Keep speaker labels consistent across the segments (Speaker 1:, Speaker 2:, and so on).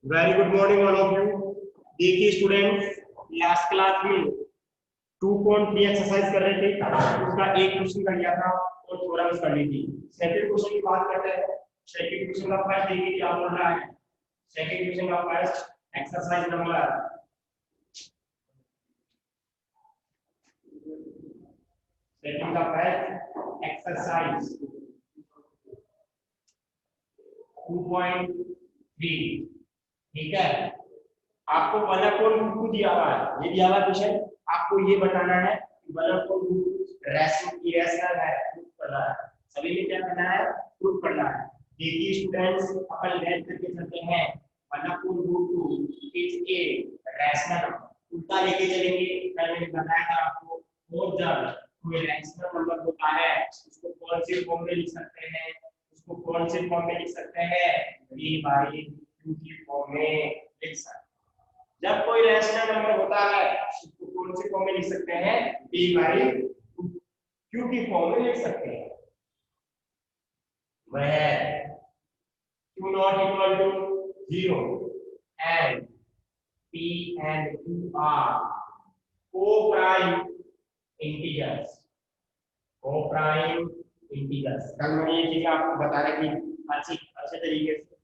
Speaker 1: Very good morning all of you. देखिए students, last class में 2.3 exercise कर रहे थे, उसका एक क्वेश्चन कर लिया था और थ्योरम्स कर ली थी। सेकंड क्वेश्चन की बात करते हैं। सेकंड क्वेश्चन का फर्स्ट देखिए क्या बोल रहा है। सेकंड क्वेश्चन का फर्स्ट एक्सरसाइज नंबर सेकंड का फर्स्ट एक्सरसाइज 2.3, ठीक है। आपको 1/2 दिया हुआ है, ये दिया हुआ क्वेश्चन। आपको ये बताना है कि 1/2 रेशनल है, प्रूफ करना है। सभी में क्या करना है? प्रूफ करना है। देखिए स्टूडेंट्स, अपन लेट करके चलते हैं। 1/2 इज ए रैशनल नंबर। उल्टा लेके चलेंगे। कल मैंने बताया था आपको, और जब कोई रैशनल नंबर होता है उसको कौन से फॉर्म में लिख सकते हैं? उसको कौन से फॉर्म में लिख सकते हैं? b/2 की फॉर्म में लिख सकते हैं। जब कोई रैशनल नंबर होता है उसको कौन से फॉर्म में लिख सकते हैं? b/2 क्यू की फॉर्म में लिख सकते हैं। वह q not equal to 0 and p and q are coprime integers. Coprime integers, कल मैंने ये चीज आपको बता रखी अच्छे तरीके से।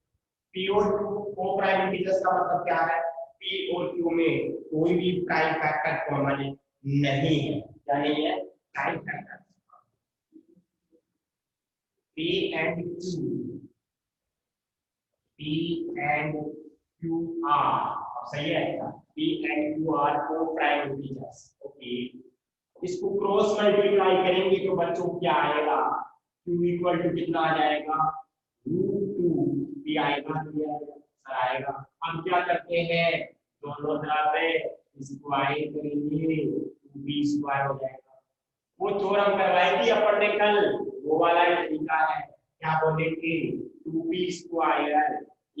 Speaker 1: p और q को-प्राइम इंटीजर्स का मतलब क्या है? p और q में कोई भी प्राइम फैक्टर कॉमन नहीं है। क्या नहीं है? Prime factor. p and q, p and q are, सही है। p and q are coprime integers. Okay, इसको क्रॉस मल्टीप्लाई करेंगे तो बच्चों क्या आएगा? q इक्वल टू कितना आ जाएगा? √2 p आएगा, आएगा। हम क्या करते हैं, दोनों तरफ स्क्वायर करेंगे, 2b² हो जाएगा। वो थ्योरम करवाई थी अपन ने कल, वो वाला ही तरीका है। क्या बोलेंगे? 2b²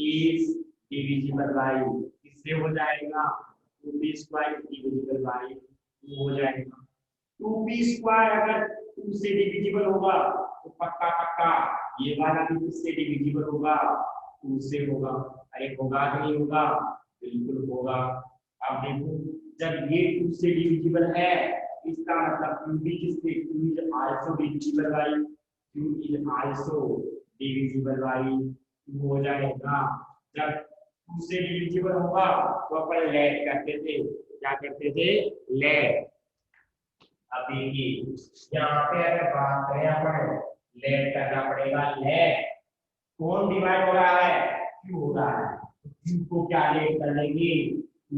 Speaker 1: इज डिविजिबल बाय, इससे हो जाएगा 2b² डिविजिबल बाय 2 हो जाएगा। 2b² अगर 2 से डिविजिबल होगा तो पक्का पक्का ये वाला भी 2 से डिविजिबल होगा, 2 से होगा। अरे होगा कि नहीं होगा? बिल्कुल होगा। अब देखो, जब ये 2 से डिविजिबल है, इसका मतलब q भी किससे? q is also divisible by, q is also divisible by 2 हो जाएगा। जब 2 से डिविजिबल होगा तो अपन लेट करते थे। क्या करते थे? लेट। अब देखिए, यहाँ पे अगर बात करें अपन, लेट करना पड़ेगा। लेट कौन डिवाइड हो रहा है? क्यू हो रहा है। क्यू को क्या लेट कर लेंगे?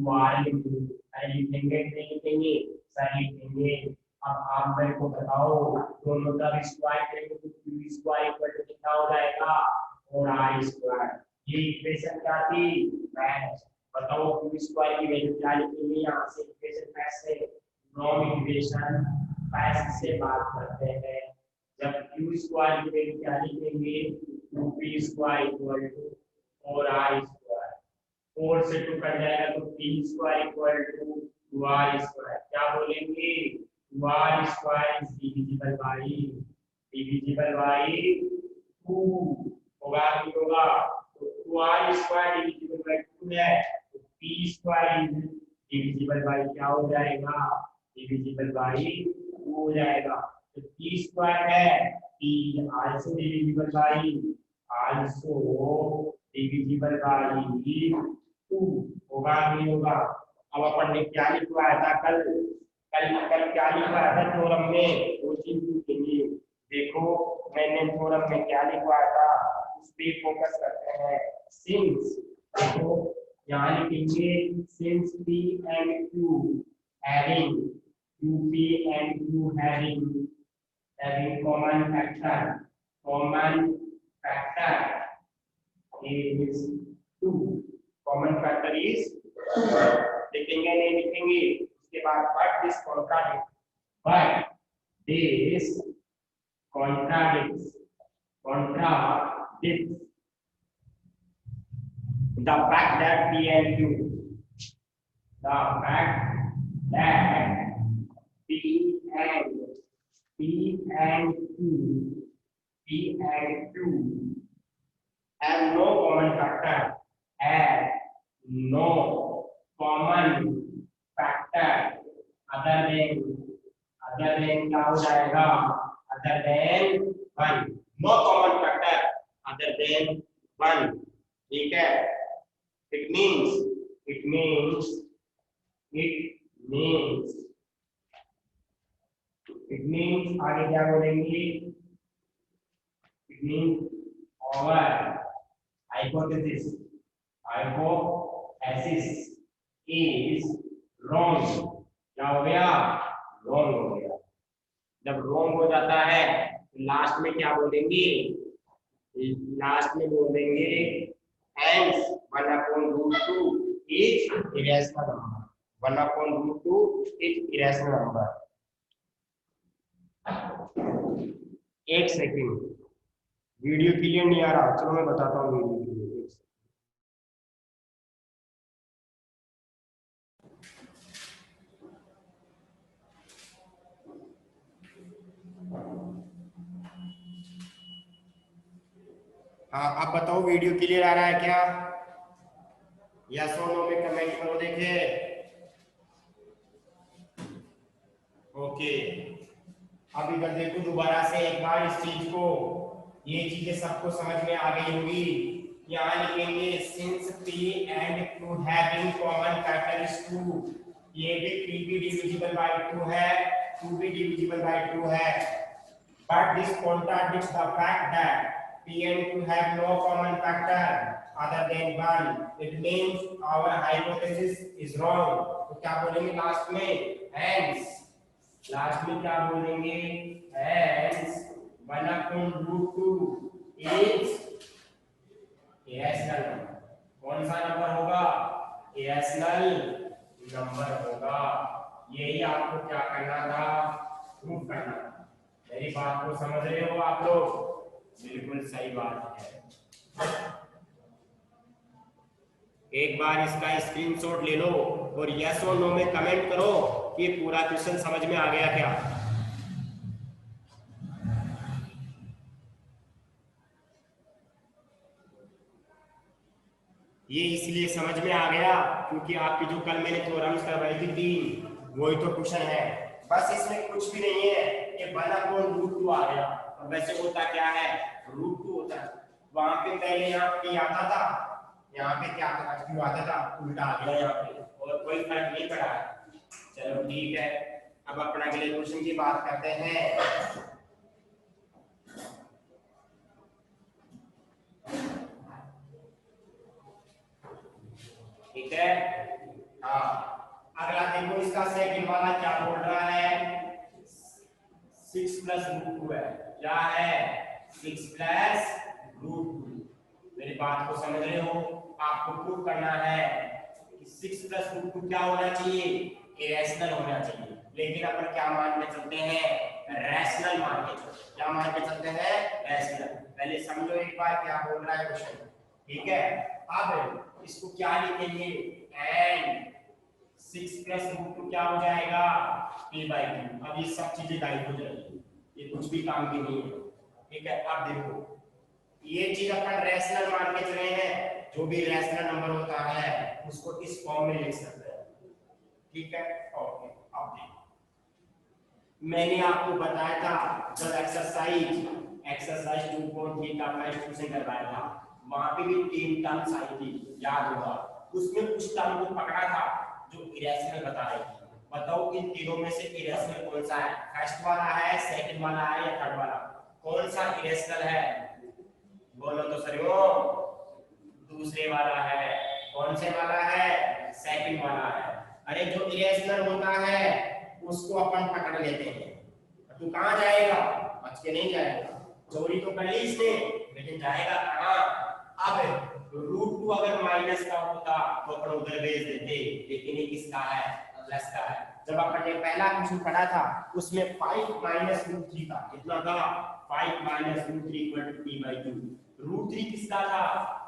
Speaker 1: वाई लिखेंगे, नहीं लिखेंगे? सही लिखेंगे। अब आप मेरे को बताओ, दोनों तरफ स्क्वायर करेंगे तो q² इक्वल टू कितना हो जाएगा? 4i²। ये इक्वेशन क्या थी? मैथ। बताओ q² की वैल्यू क्या लिखेंगे? यहाँ से इक्वेशन मैथ से नॉर्म इक्वेशन मैथ से बात करते हैं। जब q² की वैल्यू क्या लिखेंगे? 2p² equal to 4i²। 4 से 2 कट जाएगा तो p² इक्वल टू 2r²। क्या बोलेंगे? 2r² इज डिविजिबल बाय 2 होगा कि होगा? तो 2r² डिविजिबल बाय 2 है, तो p² इज डिविजिबल बाय क्या हो जाएगा? डिविजिबल बाय 2 हो जाएगा। तो p² है, p also divisible by two होगा नहीं होगा? अब अपन ने क्या लिखवाया था कल? कल क्या लिखवाया था थ्योरम में? वो चीज लिखेंगे। देखो, मैंने थ्योरम में क्या लिखवाया था, उस पे फोकस करते हैं। सिंस, देखो यहाँ लिखेंगे, since p and q having, p and q having common factor is 2, common factor is 2। लिखेंगे नहीं लिखेंगे? उसके बाद but this contradicts the fact that p and q, the fact that p and q p and q have no common factor, have no common factor other than क्या हो जाएगा, other than 1, no common factor other than 1, ठीक है। It means it means it means आगे क्या बोलेंगे, it means our hypothesis is wrong, क्या हो गया, wrong हो गया। जब wrong हो जाता है तो लास्ट में क्या बोलेंगे, लास्ट में बोलेंगे hence 1/√2 is irrational number, 1/√2 is irrational number। एक सेकंड, वीडियो क्लियर नहीं आ रहा, चलो मैं बताता हूँ वीडियो क्लियर। हाँ आप बताओ वीडियो क्लियर आ रहा है क्या, या नो में कमेंट करो देखे। ओके, अब इधर देखो दोबारा से एक बार इस चीज को, ये चीजें सबको समझ में आ गई होंगी। यहाँ लिखेंगे since p and q having common factor is 2, ये भी p भी डिविजिबल बाय 2 है, q भी डिविजिबल बाय 2 है, but this contradicts the fact that p and q have no common factor other than 1, it means our hypothesis is wrong। तो क्या बोलेंगे last में, hence, लास्ट में क्या बोलेंगे, hence 1/√2 is irrational number। कौन सा नंबर होगा, irrational नंबर होगा। यही आपको क्या करना था, प्रूफ करना था। मेरी बात को समझ रहे हो आप लोग, बिल्कुल सही बात है। एक बार इसका स्क्रीनशॉट ले लो और यस और नो में कमेंट करो कि पूरा क्वेश्चन समझ में आ गया क्या। ये इसलिए समझ में आ गया क्योंकि आपकी जो कल मैंने थ्योरम्स करवाई थी 3, वही तो क्वेश्चन है, बस इसमें कुछ भी नहीं है, ये 1/√2 आ गया। और वैसे होता क्या है, √2 होता है। वहां पे पहले यहाँ पे आता था, यहाँ पे क्या क्यों आता था, उल्टा आ गया यहाँ पे, और कोई फर्क नहीं पड़ा। चलो ठीक है, अब अपना अगले क्वेश्चन की बात करते हैं। ठीक है, हाँ अगला देखो, इसका सेकंड वाला क्या बोल रहा है, 6 + √2 है, क्या है 6 + √2। मेरी बात को समझ रहे हो, आपको प्रूव करना है कि 6 + √2 क्या होना चाहिए, इरेशनल होना चाहिए। लेकिन अपन क्या मान के चलते हैं, रैशनल मान के चलते हैं। क्या मान के चलते हैं, रैशनल। पहले समझो एक बार क्या बोल रहा है क्वेश्चन, ठीक है। अब इसको क्या लिखेंगे, एंड 6 + √2 क्या हो जाएगा, p/q। अब ये सब चीजें गायब हो जाएगी, ये कुछ भी काम की नहीं है, ठीक है। अब देखो ये चीज अपन रैशनल मान के चले हैं, जो भी रैशनल नंबर होता है उसको इस फॉर्म में लिख सकते हैं, ठीक है। ओके, अब देखो मैंने आपको बताया था जब एक्सरसाइज 2.3 का फर्स्ट क्वेश्चन करवाया था, वहां पे भी 3 टर्म्स आई थी, याद होगा। उसमें कुछ टर्म को पकड़ा था जो इरेशनल बता रही थी। बताओ इन तीनों में से इरेशनल कौन सा है, फर्स्ट वाला है, सेकंड वाला है या थर्ड वाला, कौन सा इरेशनल है, बोलो तो सरियो। दूसरे वाला है, कौन से वाला है, सेकंड वाला है। अरे जो इरेशनल होता है उसको अपन पकड़ लेते हैं, तू कहां जाएगा, बच के नहीं जाएगा। चोरी तो कर ली इसने, लेकिन जाएगा कहां। अब √2 अगर माइनस का होता तो अपन उधर भेज देते, लेकिन ये किसका है, प्लस का है। जब अपन ने पहला क्वेश्चन पढ़ा था उसमें 5 - √3 था, कितना था, 5 - √3 = p/q। √3 किसका था,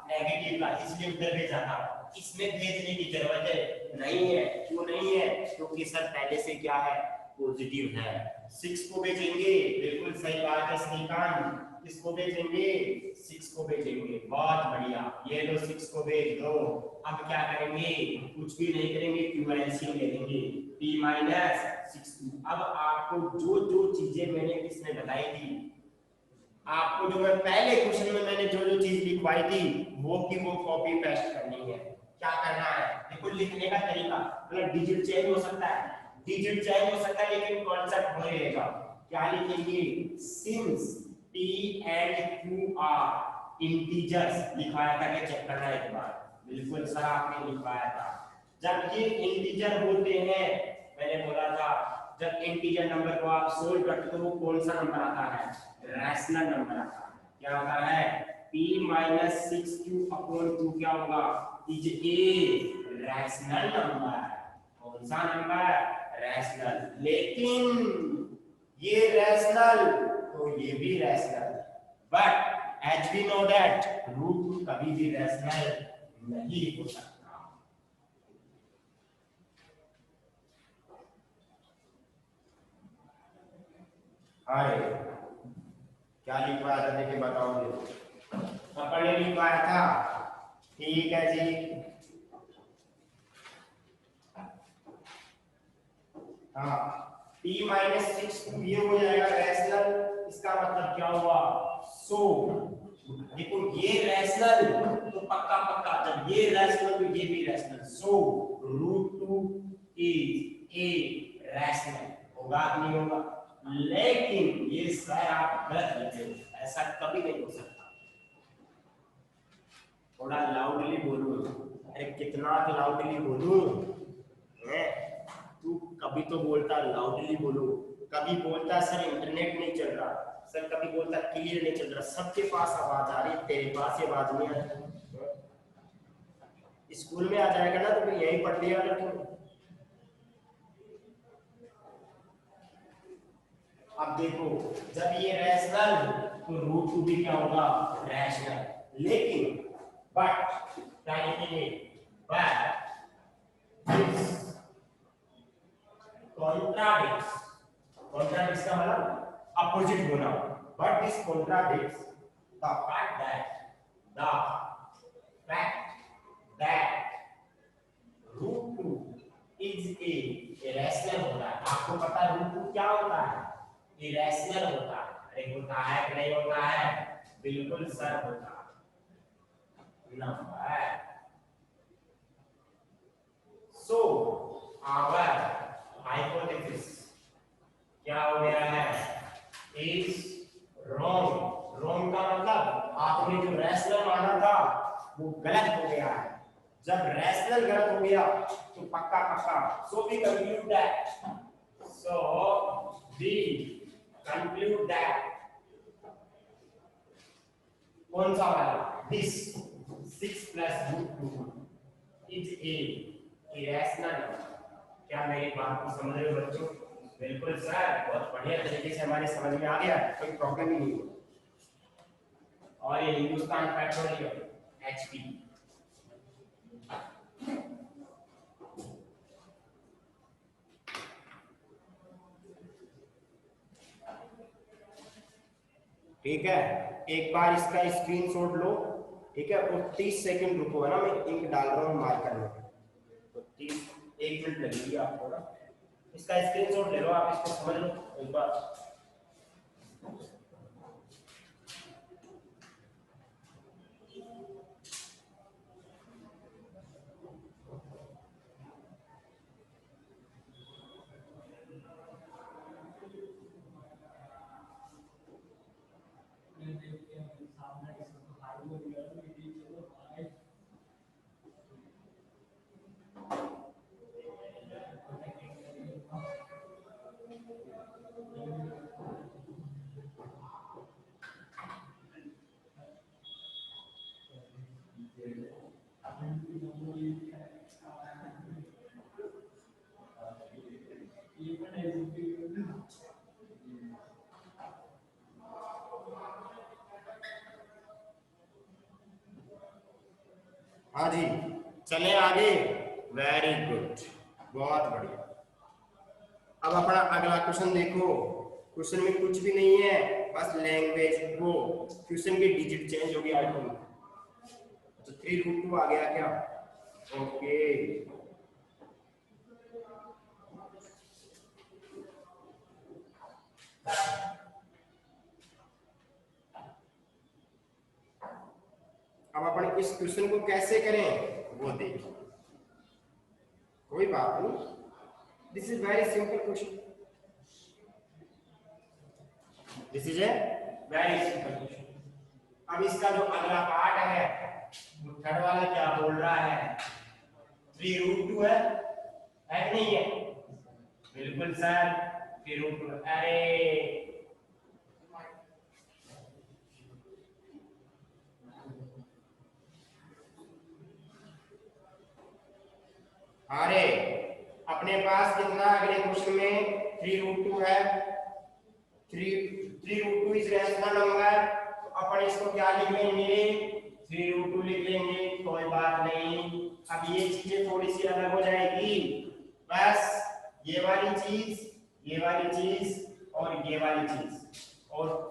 Speaker 1: नेगेटिव का, इसलिए उधर भेजा था। इसमें भेजने की जरूरत नहीं है, क्यों नहीं है, क्योंकि सर पहले से क्या है, पॉजिटिव है। 6 को भेजेंगे, बिल्कुल सही बात है श्रीकांत,
Speaker 2: किसको भेजेंगे? 6 को भेजेंगे। बहुत बढ़िया, ये लो 6 को भेज दो। अब क्या करेंगे? कुछ भी नहीं करेंगे, क्यों एलसीएम ले लेंगे। p minus 6q। अब आपको जो जो चीजें मैंने किसने बताई थी, आपको जो मैं पहले क्वेश्चन में मैंने जो जो चीज लिखवाई थी वो की वो कॉपी पेस्ट करनी है। क्या करना है? देखो लिखने का तरीका, मतलब डिजिट चेंज हो सकता है, डिजिट चेंज हो सकता है, लेकिन कॉन्सेप्ट वही रहेगा। क्या लिखेंगे? Since p and q are integers. लिखवाया था क्या? चेक करना एक बार। बिल्कुल सर, आपने लिखवाया था। जब ये इंटीजर होते हैं, मैंने बोला था जब इंटीजर नंबर को आप सोल्व करते हो तो वो कौन सा नंबर आता है? रैशनल नंबर आता है। क्या होता है? p माइनस 6q अपॉन 2 क्या होगा? Is a rational number. कौन सा नंबर? रैशनल। लेकिन ये रैशनल तो ये भी rational, but as we know that root कभी भी रैशनल नहीं हो सकता। हाय, क्या लिखवाया था? देखिए बताओगे। अपन ने लिखवाया था, ठीक है जी। हाँ, p माइनस 6 ये हो जाएगा रैशनल। इसका मतलब क्या हुआ? सो देखो ये रैशनल तो पक्का पक्का, जब ये रैशनल तो ये भी rational. So root 2 is a rational. होगा कि नहीं होगा? लेकिन ये सर आप गलत लिखे हो, ऐसा कभी नहीं हो सकता। थोड़ा लाउडली बोलो। अरे कितना लाउडली बोलूं? तू कभी तो बोलता लाउडली बोलो, कभी बोलता सर इंटरनेट नहीं चल रहा, सर कभी बोलता क्लियर नहीं चल रहा। सबके पास आवाज आ रही, तेरे पास ही आवाज नहीं आ रही। स्कूल में आ जाएगा ना तो फिर यही पढ़ लिया ना तू। अब देखो, जब ये रैशनल तो रूट 2 भी क्या होगा? रैशनल। लेकिन बट क्या लिखेंगे? बट contradicts, contradicts का मतलब अपोजिट होना, but this contradicts the fact that root 2 is a irrational होता है। आपको पता है root 2 क्या होता है? irrational होता है। अरे होता है कि नहीं होता है? बिल्कुल सर होता है। नंबर so our hypothesis क्या हो गया है? Is wrong. रॉन्ग का मतलब आपने जो रैशनल माना था वो गलत हो गया है। जब रैशनल गलत हो गया तो पक्का पक्का सो वी कंक्लूड दैट कौन सा वाला? This 6 plus root 2 is a irrational. क्या मेरी बात को समझ रहे हो बच्चों? बिल्कुल सर, बहुत बढ़िया तरीके से हमारे समझ में आ गया, कोई प्रॉब्लम ही नहीं है। और ये हिंदुस्तान पेट्रोलियम एचपी। ठीक है, एक बार इसका स्क्रीनशॉट लो, ठीक है, और 30 सेकंड रुको, है ना, मैं इंक डाल रहा हूँ मार्कर में, तो 30 1 मिनट लगेगी आपको ना। इसका स्क्रीनशॉट ले लो, आप इसको समझ लो एक बार। हाँ जी, चले आगे। वेरी गुड, बहुत बढ़िया। अब अपना अगला क्वेश्चन देखो, क्वेश्चन में कुछ भी नहीं है, बस लैंग्वेज वो क्वेश्चन की डिजिट चेंज हो गया आइटम, तो 3√2 आ गया क्या? ओके अब अपन इस क्वेश्चन को कैसे करें वो देखिए, कोई बात नहीं, this is very simple question, this is a very simple question. अब इसका जो अगला पार्ट है वो थर्ड वाला क्या बोल रहा है, 3√2 है कि नहीं है? बिल्कुल सर 3√2। अरे अरे अपने पास कितना अगले क्वेश्चन में 3√2 है, 3√2 इज रैशनल नंबर, तो अपन इसको क्या लिख लेंगे, 3√2 लिख लेंगे, कोई बात नहीं। अब ये चीजें थोड़ी सी अलग हो जाएगी, बस ये वाली चीज, ये वाली चीज और ये वाली चीज, और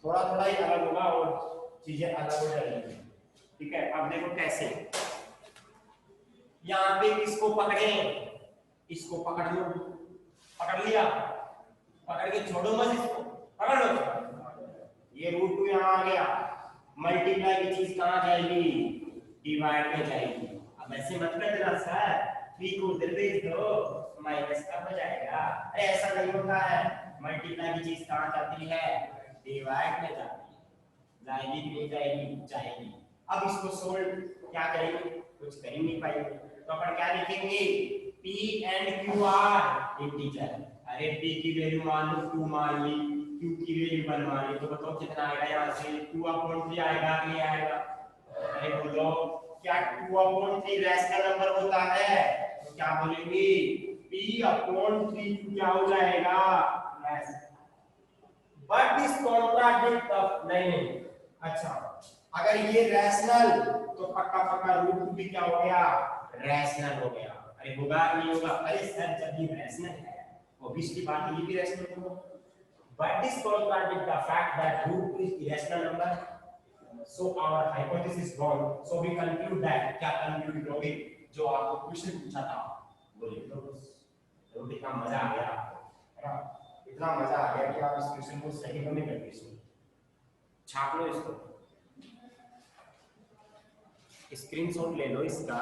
Speaker 2: थोड़ा थोड़ा ही अलग होगा और चीजें अलग हो जाएंगी, ठीक है? अब देखो कैसे, यहाँ पे किसको पकड़े, इसको पकड़ लो, पकड़ लिया, पकड़ के छोड़ो मत इसको, पकड़ लो, ये √2 यहाँ आ गया, मल्टीप्लाई की चीज कहाँ जाएगी, डिवाइड में जाएगी। अब ऐसे मत कर देना सर, 3 को उधर भेज दो माइनस कब हो जाएगा, अरे ऐसा नहीं होता है, मल्टीप्लाई की चीज कहाँ जाती है, डिवाइड में जाती है, जाएगी कि नहीं जाएगी, जाएगी। अब इसको सोल्व क्या करेंगे, कुछ कर ही नहीं पाएंगे, तो अपन क्या लिखेंगे, P and Q are integer, अरे P की वैल्यू मान लो 2 मान ली, Q की वैल्यू 1 मान ली, तो बताओ कितना आएगा यहाँ से, 2/3 आएगा कि नहीं आएगा? अरे बोलो क्या 2/3 रैशनल नंबर होता है? तो क्या बोलेंगे, P/3 क्या हो जाएगा, बट दिस कॉन्ट्राडिक्ट नहीं, अच्छा अगर ये रैशनल तो पक्का पक्का √2 भी क्या हो गया, रैशनल हो गया। अरे होगा नहीं होगा, अरे सर जब ये रैशनल है ऑब्वियसली बात ये भी रैशनल होगा, but this contradict the fact that √2 is irrational number, so our hypothesis wrong, so we conclude that, क्या कंक्लूड करोगे, जो आपको क्वेश्चन पूछा था वो लिख लो बस। तो कितना मजा आ गया है ना, इतना मजा आ गया कि आप इस क्वेश्चन को सही में करके सुनो, छाप लो इसको, स्क्रीनशॉट ले लो इसका,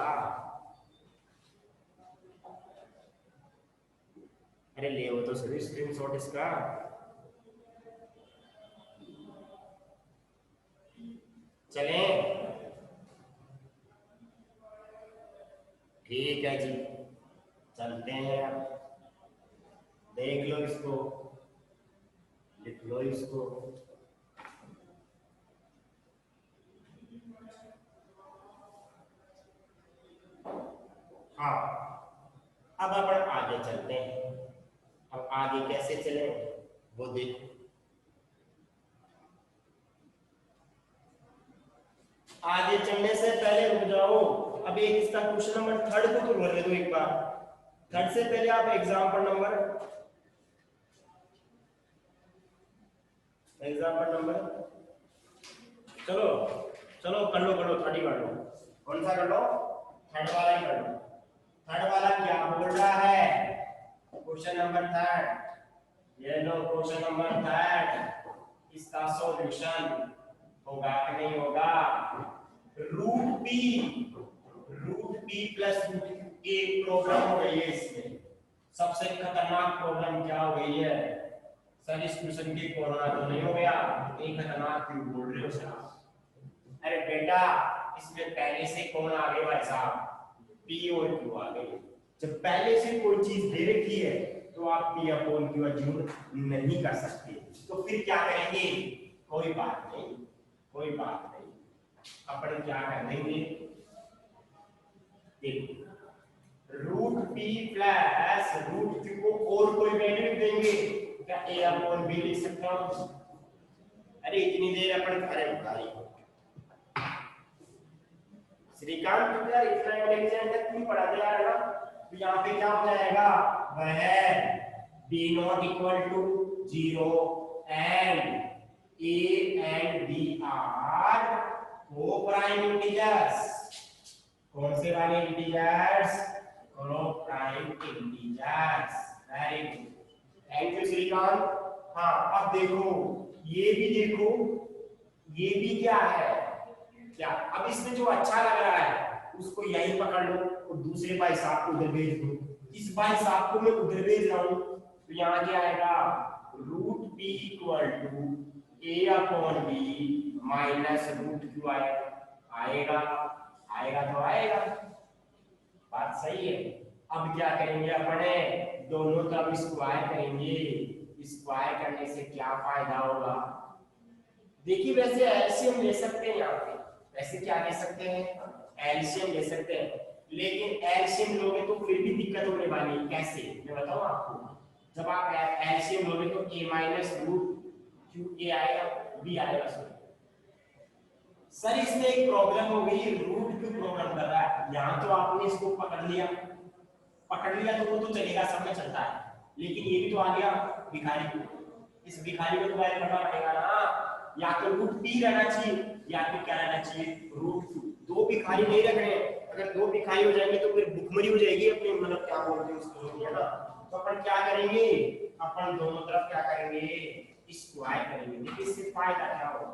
Speaker 2: अरे ले वो तो सही स्क्रीनशॉट इसका, चलें, ठीक है जी चलते हैं, अब देख लो इसको, लिख लो इसको, हाँ अब अपन आगे चलते हैं, अब आगे कैसे चले वो देखो, आगे चलने से पहले रुक जाओ, अब एक इसका क्वेश्चन नंबर थर्ड को तो बोलने दो एक बार, थर्ड से पहले आप एग्जाम्पल नंबर चलो चलो कर लो थर्ड ही कर लो, कौन सा कर लो, थर्ड वाला ही कर लो, थर्ड वाला क्या बोल रहा है, क्वेश्चन नंबर थर्ड, ये लो क्वेश्चन नंबर थर्ड, इसका सॉल्यूशन होगा कि नहीं होगा, √p प्लस √q एक प्रॉब्लम हो गई है इसमें, सबसे खतरनाक प्रॉब्लम क्या हो गई है सर, इस क्वेश्चन के कोरोना तो नहीं हो गया, एक खतरनाक क्यों बोल रहे हो सर, अरे बेटा इसमें पहले से कौन आ गए भाई साहब, P और Q आ गए, जब पहले से कोई चीज दे रखी है तो आप P/Q अज्यूम नहीं कर सकते, तो फिर क्या करेंगे, कोई बात नहीं, कोई बात नहीं, अपन क्या कर देंगे, देखो √p प्लस √q को और कोई वैल्यू देंगे, क्या A/B लिख सकता हूं, अरे इतनी देर अपन, अरे भाई श्रीकांत यार इतना इंटेलिजेंट क्यों पढ़ा दिया यार ना, तो यहाँ पे क्या हो जाएगा, वह है b not equal to 0 and a and b are coprime integers. कौन से वाले integers? Coprime integers. Very good, thank you Shrikant. हाँ अब देखो, ये भी देखो, ये भी क्या है, क्या अब इसमें जो अच्छा लग रहा है उसको यहीं पकड़ लो और दूसरे भाई साहब को उधर भेज दो। इस भाई साहब को मैं उधर भेज रहा हूं तो यहाँ क्या आएगा, root b equal to a upon b minus root q आएगा। आएगा तो आएगा, बात सही है। अब क्या करेंगे अपने, दोनों तरफ स्क्वायर करेंगे। स्क्वायर करने से क्या फायदा होगा? देखिए वैसे एलसीएम ले सकते हैं यहाँ पे, वैसे क्या ले सकते हैं, एलसीएम ले सकते हैं, लेकिन एलसीएम लोगे तो फिर भी दिक्कत होने वाली है। कैसे, मैं बताऊं आपको। जब आप एलसीएम लोगे तो a minus root q a आएगा, b आएगा। सर इसमें एक प्रॉब्लम हो गई, रूट क्यों प्रॉब्लम कर रहा है? यहाँ तो आपने इसको पकड़ लिया तो वो तो चलेगा, सब में चलता है, लेकिन ये भी तो आ गया भिखारी को। इस भिखारी को तुम्हारे करना पड़ेगा ना, या तो रूट बी रहना चाहिए या फिर क्या रहना चाहिए, रूट क्यू। दो भिखारी नहीं रख रहे हैं, अगर दो भिखारी हो जाएंगे तो फिर भुखमरी हो जाएगी अपने, मतलब क्या बोलते हैं उसको, है ना। तो अपन क्या करेंगे, अपन दोनों तरफ क्या करेंगे, स्क्वायर करेंगे। देखिए इससे फायदा क्या होगा,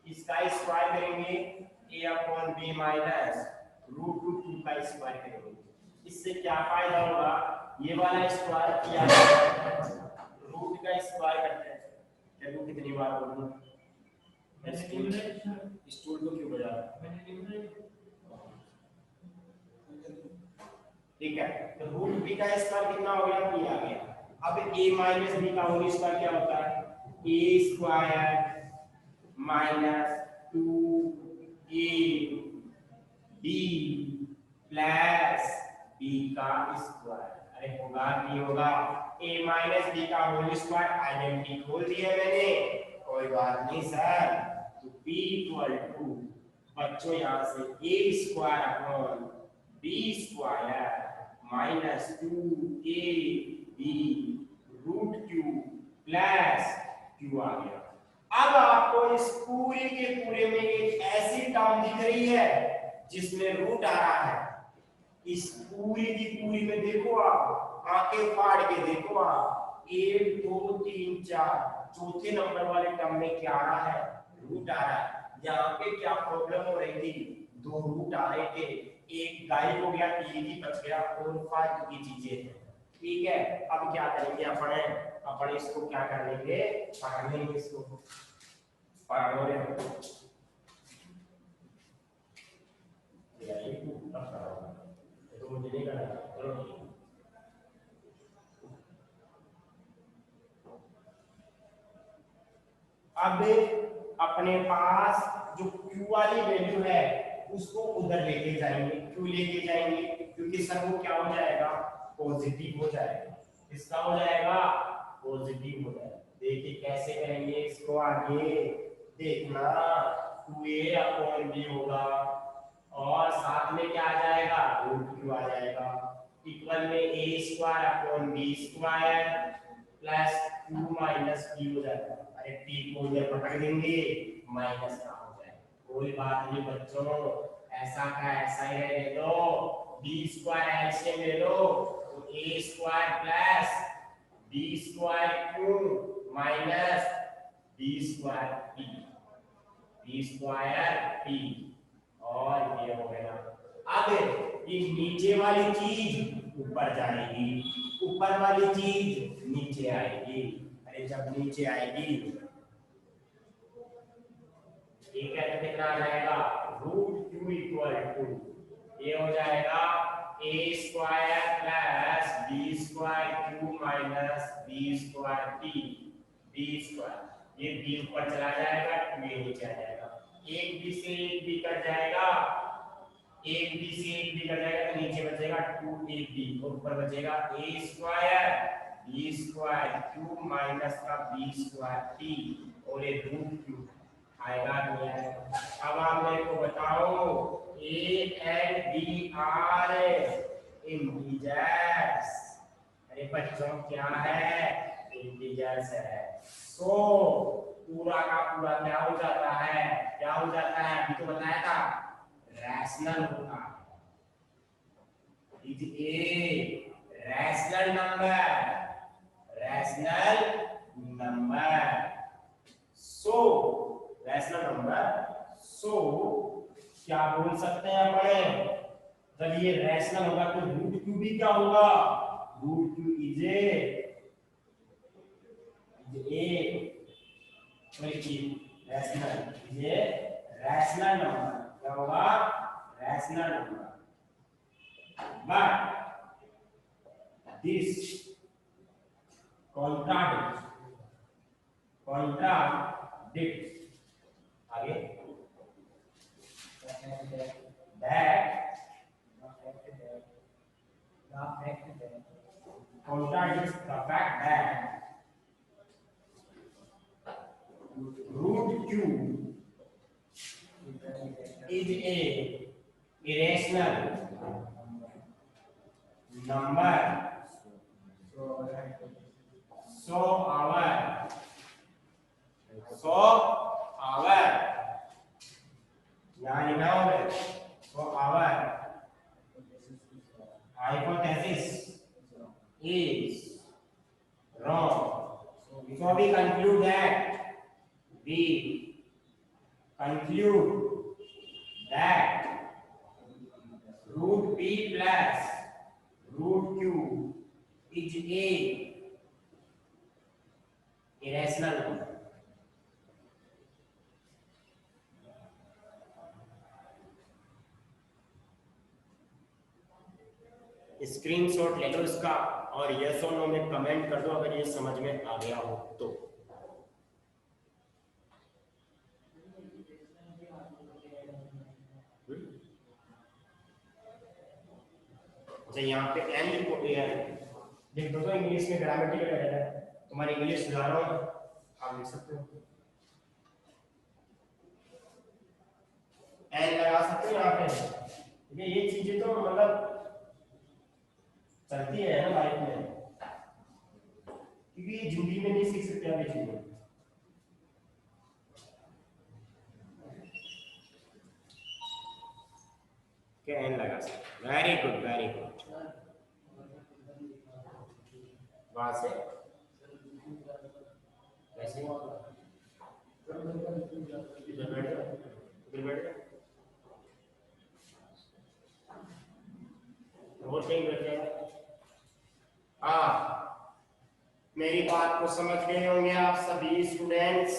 Speaker 2: इसका स्क्वायर करेंगे a upon b minus root q का स्क्वायर करेंगे। इससे क्या फायदा होगा, ये वाला स्क्वायर किया रूट का स्क्वायर करते हैं। देखो कितनी बार बोलूं, स्टूल को क्यों बजा रहा है, ठीक है। तो रूट b का स्क्वायर कितना हो गया, p आ गया। अब a माइनस b का होल स्क्वायर क्या होता है, a square minus 2ab plus b का स्क्वायर। अरे होगा भी होगा, a माइनस b का होल स्क्वायर आइडेंटिटी खोल दिया मैंने, कोई बात नहीं सर। तो b इक्वल टू, बच्चों यहाँ से a square upon b square minus 2ab root q plus q आ गया। अब आपको इस पूरे के पूरे में एक ऐसी टर्म दिख रही है जिसमें रूट आ रहा है। इस पूरी की पूरी में देखो, आप आंखें फाड़ के देखो, आप 1 2 3 4 चौथे नंबर वाले टर्म में क्या आ रहा है, रूट आ रहा है। यहाँ पे क्या प्रॉब्लम हो रही थी, दो रूट आ रहे थे, एक गायब हो गया, एक ही बच गया, और फालतू की चीजें हैं। ठीक है, अब क्या करेंगे अपने इसको क्या कर लेंगे, पढ़ लेंगे इसको, पढ़ो रे तो मुझे नहीं करना, चलो। अब अपने पास जो Q वाली वैल्यू है उसको उधर लेके जाएंगे। क्यों लेके जाएंगे, क्योंकि सर वो क्या हो जाएगा, पॉजिटिव हो जाएगा। इसका हो जाएगा पॉजिटिव हो जाएगा। देखिए कैसे करेंगे इसको, आगे देखना, 2a अपॉन b होगा और साथ में क्या आ जाएगा, रूट क्यू आ जाएगा, इक्वल में a square upon b square plus 2 minus p हो जाएगा। अरे p को इधर पकड़ देंगे, माइनस का हो जाएगा, कोई बात नहीं बच्चों, ऐसा का ऐसा ही रहे दो। b स्क्वायर एलसीएम ले लो तो a square plus b square Q minus b square p, b square p, और ये हो गया। अब ये नीचे वाली चीज ऊपर जाएगी, ऊपर वाली चीज नीचे आएगी। अरे जब नीचे आएगी, ठीक है, तो कितना आ जाएगा, रूट क्यू इक्वल टू, ये हो जाएगा a square plus b square Q minus b square p, b square, ये b ऊपर चला जाएगा, ये नीचे आ जाएगा, एक b से एक b कट जाएगा, एक b से एक b कट जाएगा तो नीचे बचेगा 2ab और ऊपर बचेगा a square b square Q minus का b स्क्वायर p, और ये रूट क्यू आएगा नहीं आएगा। अब आप मेरे को बताओ, a and b are integers. अरे बच्चों क्या है, इंटीजर्स है। सो पूरा का पूरा क्या हो जाता है, क्या हो जाता है, अभी तो बताया था रैशनल होता है। Is a rational number, rational number. So rational number, so क्या बोल सकते हैं अपन, जब ये रैशनल होगा तो रूट क्यू भी क्या होगा, root q is a rational, ये रैशनल नंबर क्या होगा, rational number. But this contradict आगे that contradicts the fact that root q is a irrational number. So our यहाँ लिखा हुआ है, so our hypothesis is wrong. So we conclude that root p plus root q is a irrational number. Screenshot ले लो इसका और yes और no में comment कर दो अगर ये समझ में आ गया हो तो। अच्छा यहाँ पे एन लिखो है, देख दो इंग्लिश में ग्रामेटिकल एरर है, तुम्हारी इंग्लिश सुधार रहा हूँ, आप लिख सकते हो एन लगा सकते हो यहाँ पे। ठीक है, ये चीजें तो मतलब चलती है ना लाइफ में, क्योंकि ये जिंदगी में नहीं सीख सकते आप ये चीजें। क्या एन लगा सकते, वेरी गुड वेरी गुड। वहां से कैसे इधर बैठ और कहीं बैठ जाएगा। मेरी बात को समझ गए होंगे आप सभी स्टूडेंट्स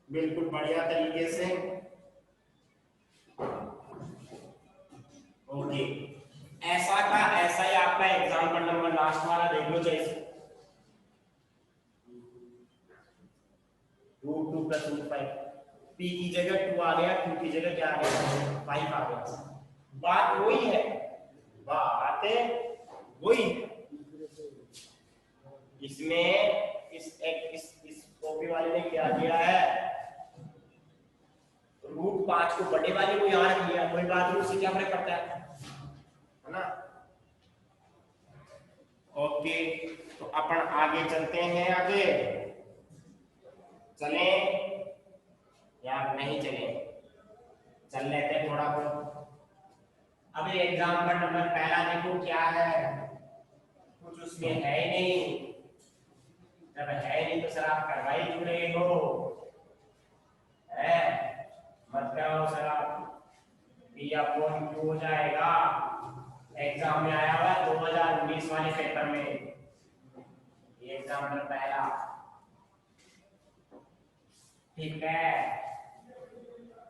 Speaker 2: बिल्कुल बढ़िया तरीके से। ओके, ऐसा का ऐसा ही आपका एग्जाम्पल नंबर लास्ट वाला देख लो चाहिए, रूट 2 प्लस रूट 5, p की जगह 2 आ गया, q की जगह क्या आ गया, 5 आ गया। बात वही है, बात वही है। इसमें इस कॉपी वाले ने क्या किया है, रूट 5 को बड़े वाले को यहाँ रख लिया, कोई बात नहीं, उससे क्या फर्क पड़ता है ना। ओके, तो अपन आगे चलते हैं, आगे चले या नहीं चले, चल लेते हैं थोड़ा बहुत। अब एग्जाम्पल नंबर पहला देखो क्या है, कुछ उसमें है ही नहीं, जब है नहीं तो सर आप करवाई क्यों रहे हो, है मत करो सर आप, p/q हो जाएगा। एग्जाम में आया हुआ 2019 वाले पेपर में, ये एग्जाम्पल पहला, ठीक है,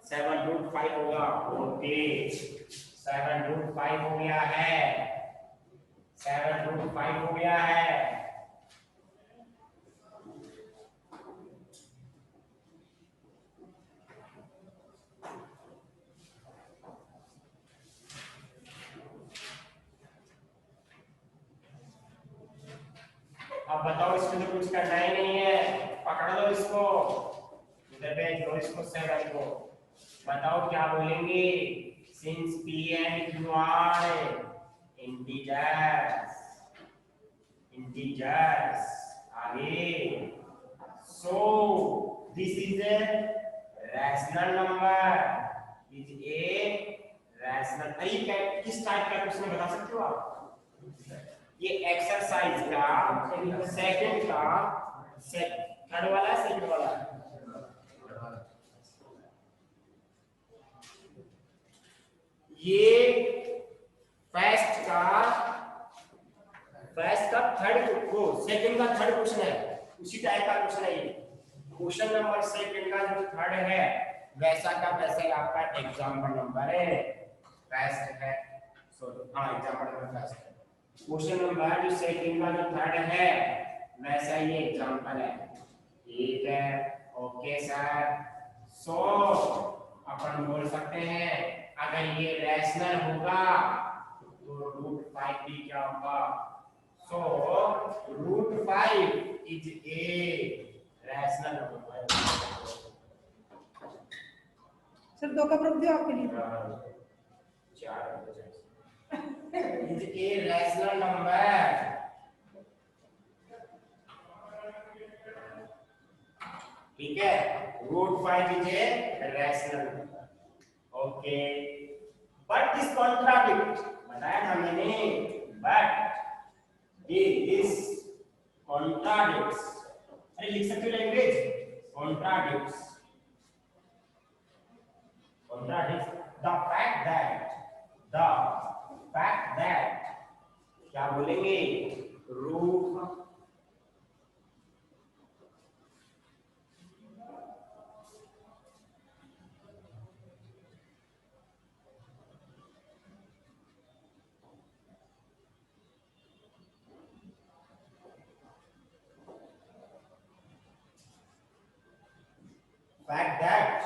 Speaker 2: 7√5 होगा। ओके, 7√5 हो गया है, 7√5 हो गया है। अब बताओ, इसमें तो कुछ करना ही नहीं है, पकड़ लो इसको, इधर भेज दो इसको 7 को। बताओ क्या बोलेंगे, since p and q are integers आगे। So this is a rational number. Is a rational। अरे किस टाइप का क्वेश्चन बता सकते हो आप? ये एक्सरसाइज का सेकंड का थर्ड वाला सेकंड वाला ये फर्स्ट का थर्ड वो सेकंड का थर्ड क्वेश्चन है, उसी टाइप का क्वेश्चन है ये। क्वेश्चन नंबर सेकंड का जो थर्ड है वैसा का वैसा ही आपका एग्जांपल नंबर है फर्स्ट है, सॉरी हाँ एग्जांपल नंबर फर्स्ट है। क्वेश्चन नंबर जो सेकंड का जो थर्ड है वैसा ही एग्जांपल है, ठीक है। Okay sir. सो अपन बोल सकते हैं अगर ये रैशनल होगा तो रूट 5 भी क्या होगा? So root 5 is a rational number.
Speaker 3: Sir 2 cup रख दियो आपके लिए।
Speaker 2: 4 इज ए रैशनल नंबर। ठीक है, root 5 is a rational number. Okay, but this contradict बताया था मैंने, बट दिस कॉन्ट्राडिक्ट्स, अरे लिख सकते हो language, contradicts the fact that क्या बोलेंगे? Root fact that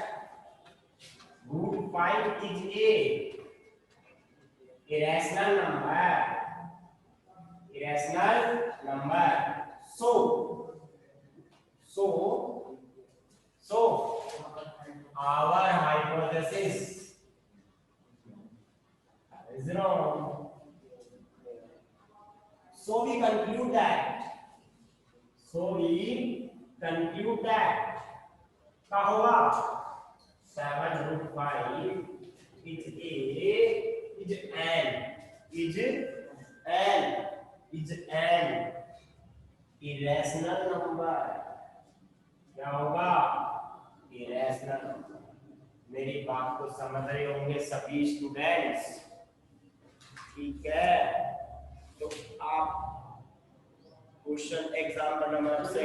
Speaker 2: root 5 is a irrational number. So our hypothesis is wrong. So we conclude that क्या होगा? 7 root 5 is an irrational number। क्या होगा? irrational number। मेरी बात को समझ रहे होंगे सभी स्टूडेंट्स, ठीक है? तो आप क्वेश्चन एग्जाम्पल नंबर से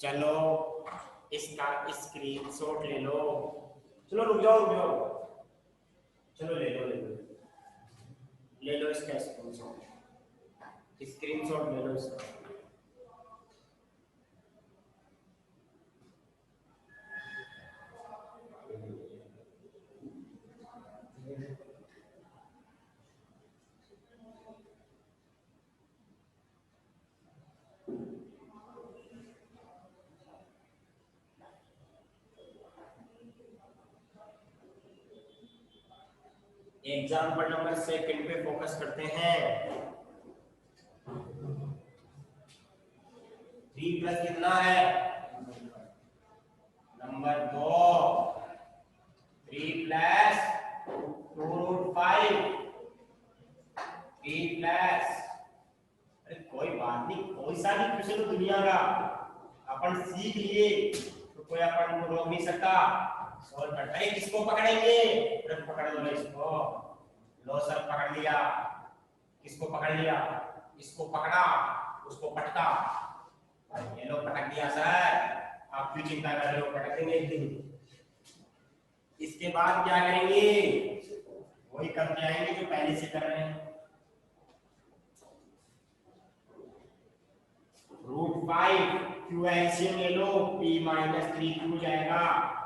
Speaker 2: चलो इसका स्क्रीनशॉट ले लो। चलो रुक जाओ, चलो ले लो इसका स्क्रीनशॉट ले लो इसका। एग्जाम्पल नंबर सेकंड पे फोकस करते हैं। 3 प्लस कितना है? नंबर 2। 3 प्लस 2 रूट 5 3 प्लस, अरे कोई बात नहीं, कोई सा भी क्वेश्चन दुनिया का अपन सीख लिए तो कोई अपन को रोक नहीं सकता। सॉल्व करता है, किसको पकड़ेंगे? पकड़ लो इसको, लो सर पकड़ लिया। किसको पकड़ लिया? इसको पकड़ा, उसको पटका, ये लो पटक दिया सर। आप क्यों चिंता कर रहे हो? पटक देंगे एक दिन। इसके बाद क्या करेंगे? वही करते आएंगे जो पहले से कर रहे हैं। रूट 5 क्यू एलसीएम ले लो, p माइनस 3q हो जाएगा।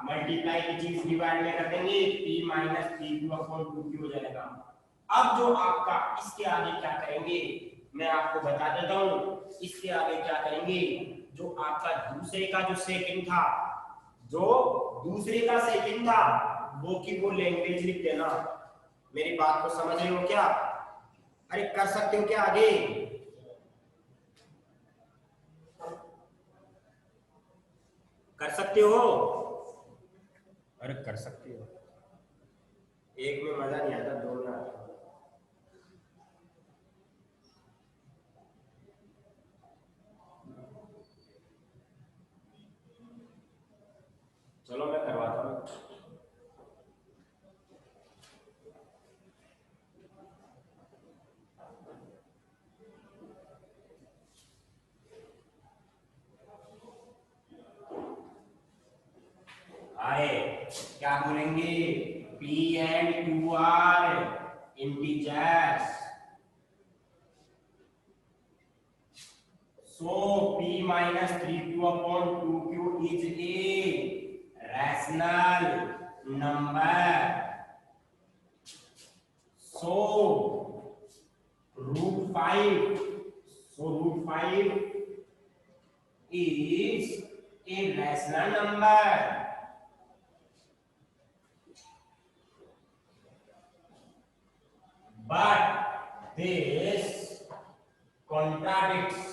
Speaker 2: मल्टीप्लाई की चीज डिवाइड में कर देंगे, p minus 3q upon 2q हो जाएगा। अब जो आपका इसके आगे क्या करेंगे मैं आपको बता देता हूँ। इसके आगे क्या करेंगे, जो आपका दूसरे का जो सेकंड था वो की वो लैंग्वेज लिख देना। मेरी बात को समझ रहे हो क्या? अरे कर सकते हो क्या आगे? कर सकते हो? अरे कर सकते हो। एक में मजा नहीं आता, दो में आता। चलो मैं करवाता हूँ। आए क्या बोलेंगे? P and Q are integers. So P minus 3Q upon 2Q is a rational number. So root 5. So root 5 is a rational number. But this contradicts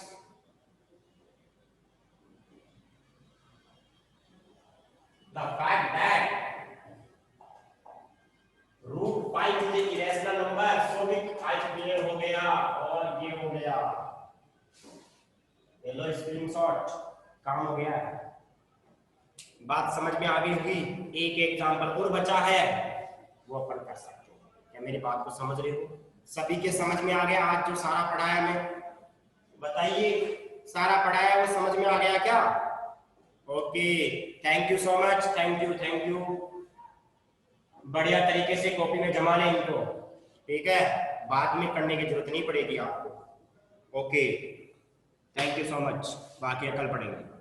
Speaker 2: the fact that root 5 is an irrational number. So भी आज clear हो गया और ये हो गया। ये लो screenshot, काम हो गया। बात समझ में आ गई होगी। एक एग्जांपल और बचा है, वो अपन कर सकते हो। क्या मेरी बात को समझ रहे हो? सभी के समझ में आ गया? आज जो सारा पढ़ाया मैं, बताइए सारा पढ़ाया वो समझ में आ गया क्या? Okay, thank you so much, thank you. बढ़िया तरीके से कॉपी में जमा लें इनको, ठीक है? बाद में करने की जरूरत नहीं पड़ेगी आपको। Okay, thank you so much. बाकी कल पढ़ेंगे।